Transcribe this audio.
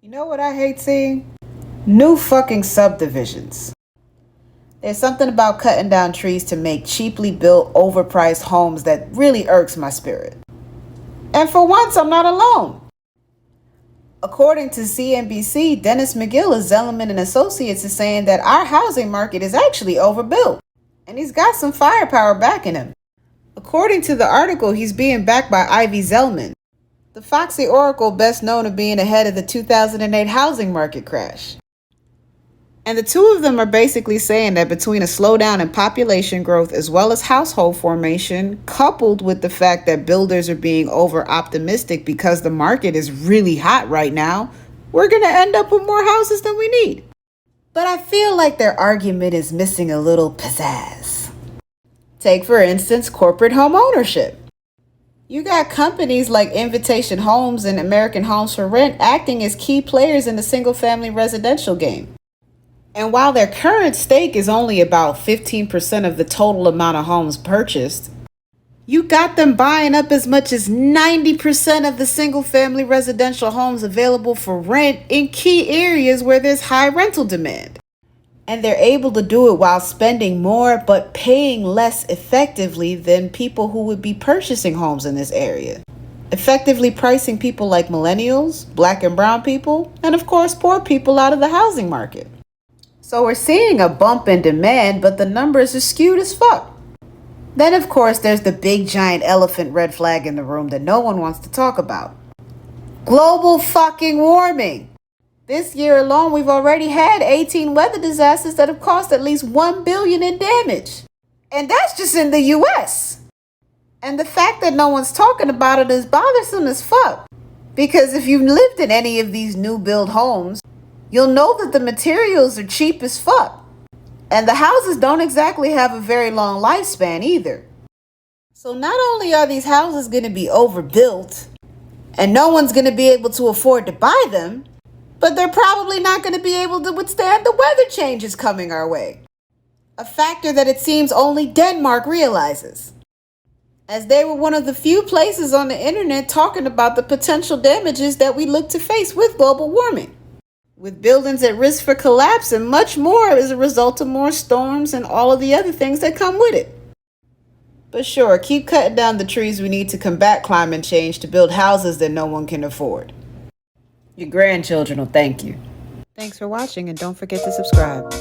You know what I hate seeing? New fucking subdivisions. There's something about cutting down trees to make cheaply built, overpriced homes that really irks my spirit. And for once, I'm not alone. According to CNBC, Dennis McGill of Zellerman and Associates is saying that our housing market is actually overbuilt. And he's got some firepower backing him. According to the article, he's being backed by Ivy Zelman, the foxy oracle best known of being ahead of the 2008 housing market crash. And the two of them are basically saying that between a slowdown in population growth as well as household formation, coupled with the fact that builders are being over optimistic because the market is really hot right now, we're going to end up with more houses than we need. But I feel like their argument is missing a little pizzazz. Take, for instance, corporate home ownership. You got companies like Invitation Homes and American Homes for Rent acting as key players in the single-family residential game. And while their current stake is only about 15% of the total amount of homes purchased, you got them buying up as much as 90% of the single-family residential homes available for rent in key areas where there's high rental demand. And they're able to do it while spending more but paying less effectively than people who would be purchasing homes in this area. Effectively pricing people like millennials, black and brown people, and of course poor people out of the housing market. So we're seeing a bump in demand, but the numbers are skewed as fuck. Then of course there's the big giant elephant red flag in the room that no one wants to talk about. Global fucking warming. This year alone, we've already had 18 weather disasters that have cost at least $1 billion in damage. And that's just in the US. And the fact that no one's talking about it is bothersome as fuck. Because if you've lived in any of these new build homes, you'll know that the materials are cheap as fuck. And the houses don't exactly have a very long lifespan either. So not only are these houses going to be overbuilt, and no one's going to be able to afford to buy them, but they're probably not going to be able to withstand the weather changes coming our way. A factor that it seems only Denmark realizes, as they were one of the few places on the internet talking about the potential damages that we look to face with global warming, with buildings at risk for collapse and much more as a result of more storms and all of the other things that come with it. But sure, keep cutting down the trees we need to combat climate change to build houses that no one can afford. Your grandchildren will thank you. Thanks for watching, and don't forget to subscribe.